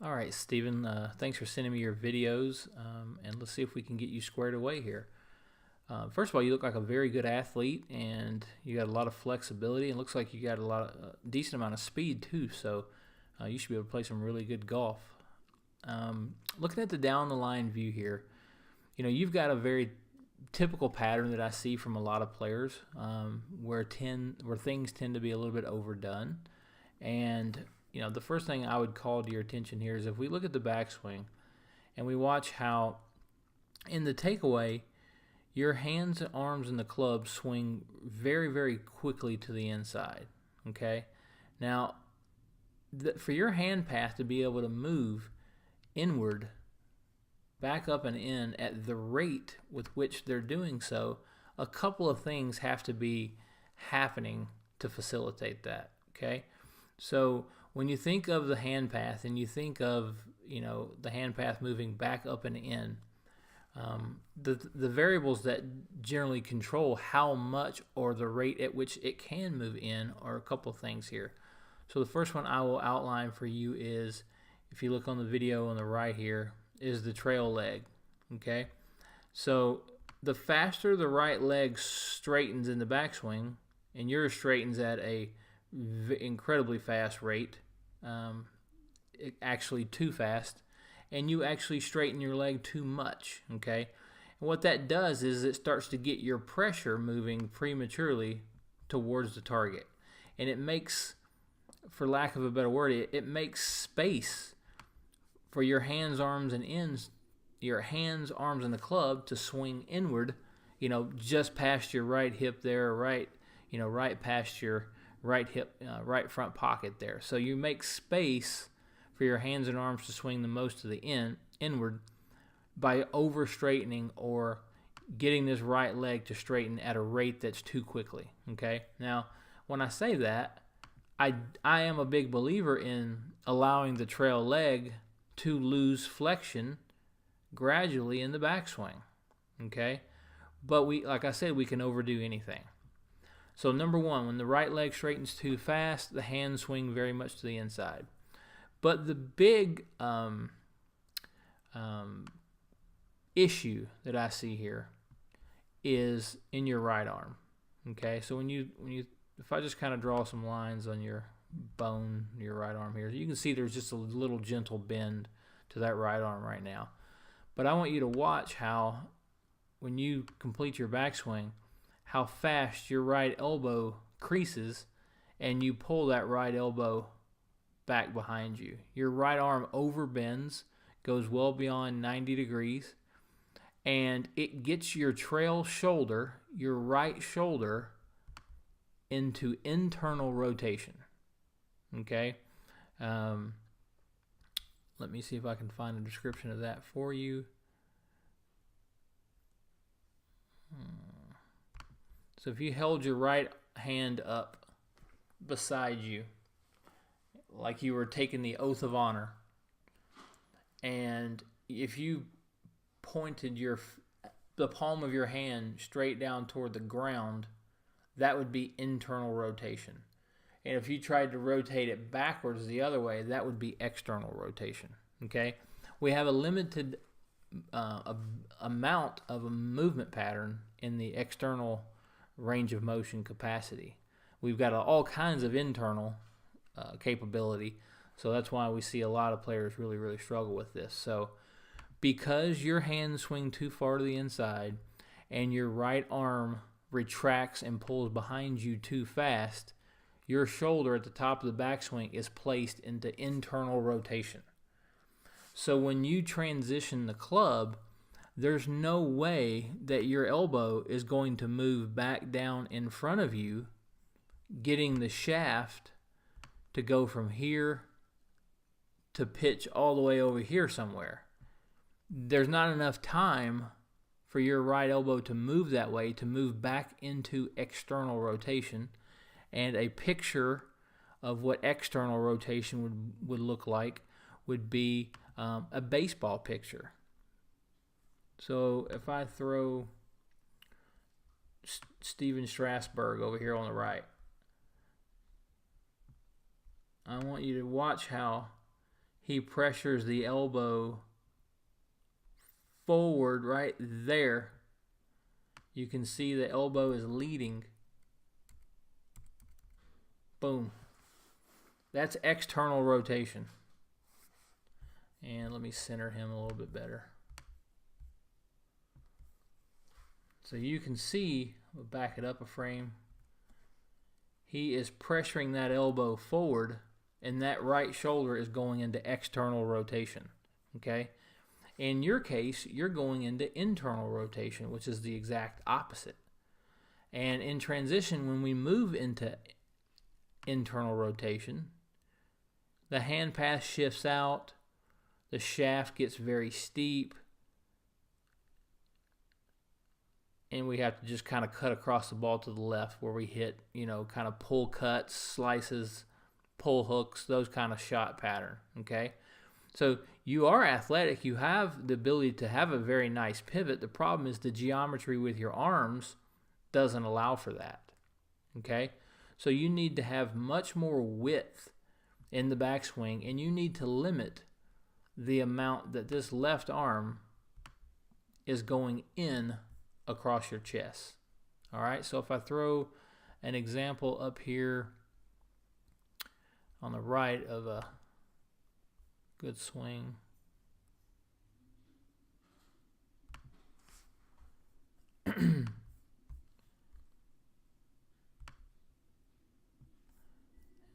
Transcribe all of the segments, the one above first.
All right, Stephen, thanks for sending me your videos, and let's see if we can get you squared away here. First of all, you look like a very good athlete, and you got a lot of flexibility, and looks like you got a decent amount of speed too. So you should be able to play some really good golf. Looking at the down the line view here, you've got a very typical pattern that I see from a lot of players, where things tend to be a little bit overdone, and the first thing I would call to your attention here is if we look at the backswing and we watch how in the takeaway your hands and arms in the club swing very, very quickly to the inside. Okay? Now, for your hand path to be able to move inward, back up and in at the rate with which they're doing so, a couple of things have to be happening to facilitate that. Okay? So when you think of the hand path and you think of the hand path moving back up and in, the variables that generally control how much or the rate at which it can move in are a couple of things here. So the first one I will outline for you is, if you look on the video on the right here, is the trail leg. Okay, so the faster the right leg straightens in the backswing, and yours straightens at a incredibly fast rate, actually too fast, and you actually straighten your leg too much. Okay, and what that does is it starts to get your pressure moving prematurely towards the target, and it makes, for lack of a better word, it makes space for your hands, arms, and arms, and the club to swing inward, just past your right hip there, right past your right hip, right front pocket there. So you make space for your hands and arms to swing the most to the inward by over straightening or getting this right leg to straighten at a rate that's too quickly. Okay. Now, when I say that, I am a big believer in allowing the trail leg to lose flexion gradually in the backswing. Okay. But like I said, we can overdo anything. So number one, when the right leg straightens too fast, the hands swing very much to the inside. But the big issue that I see here is in your right arm. Okay, so if I just kind of draw some lines on your bone, your right arm here, you can see there's just a little gentle bend to that right arm right now. But I want you to watch how, when you complete your backswing, how fast your right elbow creases and you pull that right elbow back behind you. Your right arm overbends, goes well beyond 90 degrees, and it gets your trail shoulder, your right shoulder, into internal rotation. Okay? Let me see if I can find a description of that for you. So if you held your right hand up beside you, like you were taking the oath of honor, and if you pointed the palm of your hand straight down toward the ground, that would be internal rotation. And if you tried to rotate it backwards the other way, that would be external rotation. Okay? We have a limited amount of a movement pattern in the external range of motion capacity. We've got all kinds of internal capability, so that's why we see a lot of players really, really struggle with this. So because your hands swing too far to the inside and your right arm retracts and pulls behind you too fast, your shoulder at the top of the backswing is placed into internal rotation. So when you transition the club, there's no way that your elbow is going to move back down in front of you, getting the shaft to go from here to pitch all the way over here somewhere. There's not enough time for your right elbow to move that way, to move back into external rotation. And a picture of what external rotation would look like would be a baseball picture. So if I throw Stephen Strasburg over here on the right, I want you to watch how he pressures the elbow forward right there. You can see the elbow is leading. Boom. That's external rotation. And let me center him a little bit better. So you can see, we'll back it up a frame. He is pressuring that elbow forward, and that right shoulder is going into external rotation. Okay? In your case, you're going into internal rotation, which is the exact opposite. And in transition, when we move into internal rotation, the hand path shifts out, the shaft gets very steep, and we have to just kind of cut across the ball to the left where we hit, kind of pull cuts, slices, pull hooks, those kind of shot pattern, okay? So you are athletic. You have the ability to have a very nice pivot. The problem is the geometry with your arms doesn't allow for that, okay? So you need to have much more width in the backswing, and you need to limit the amount that this left arm is going in across your chest. All right, so if I throw an example up here on the right of a good swing.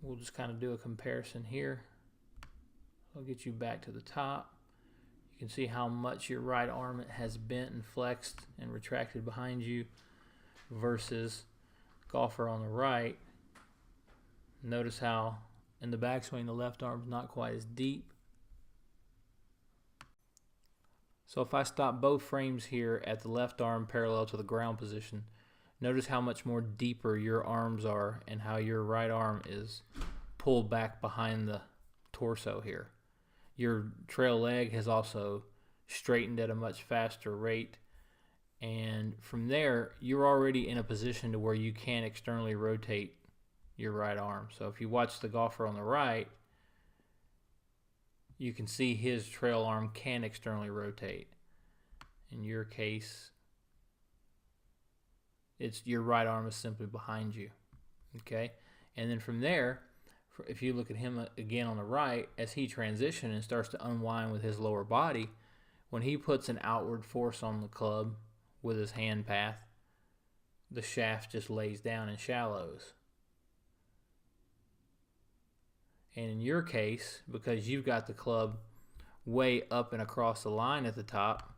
We'll just kind of do a comparison here. I'll get you back to the top. You can see how much your right arm has bent and flexed and retracted behind you versus golfer on the right. Notice how in the backswing the left arm's not quite as deep. So if I stop both frames here at the left arm parallel to the ground position, notice how much more deeper your arms are and how your right arm is pulled back behind the torso here. Your trail leg has also straightened at a much faster rate, and from there you're already in a position to where you can externally rotate your right arm. So if you watch the golfer on the right, you can see his trail arm can externally rotate. In your case, your right arm is simply behind you, okay? And then from there, if you look at him again on the right, as he transitions and starts to unwind with his lower body, when he puts an outward force on the club with his hand path, the shaft just lays down and shallows. And in your case, because you've got the club way up and across the line at the top,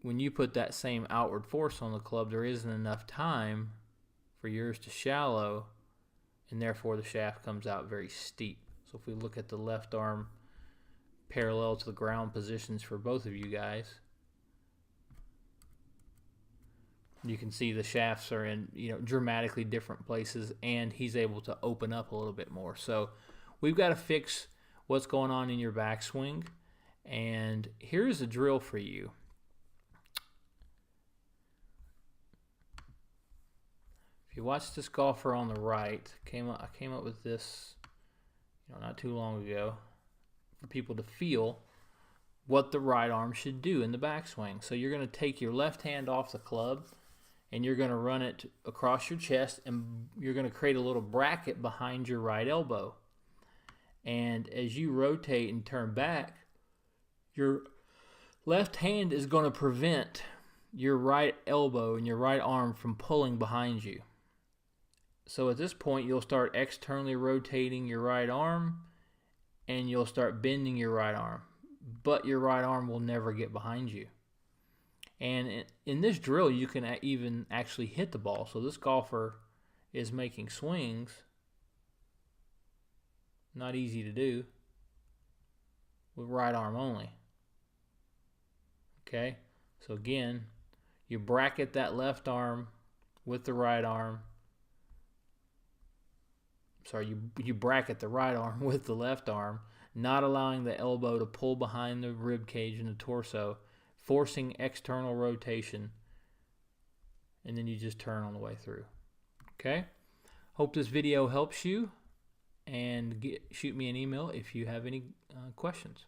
when you put that same outward force on the club, there isn't enough time for yours to shallow, and therefore the shaft comes out very steep. So if we look at the left arm parallel to the ground positions for both of you guys, you can see the shafts are in dramatically different places, and he's able to open up a little bit more. So we've got to fix what's going on in your backswing, and here's a drill for you. If you watch this golfer on the right, I came up with this not too long ago for people to feel what the right arm should do in the backswing. So you're going to take your left hand off the club and you're going to run it across your chest, and you're going to create a little bracket behind your right elbow. And as you rotate and turn back, your left hand is going to prevent your right elbow and your right arm from pulling behind you. So at this point, you'll start externally rotating your right arm, and you'll start bending your right arm. But your right arm will never get behind you. And in this drill, you can even actually hit the ball. So this golfer is making swings. Not easy to do with right arm only. Okay? So again, you bracket that left arm with the right arm. Sorry, you bracket the right arm with the left arm, not allowing the elbow to pull behind the rib cage and the torso, forcing external rotation, and then you just turn on the way through. Okay? Hope this video helps you. and shoot me an email if you have any questions.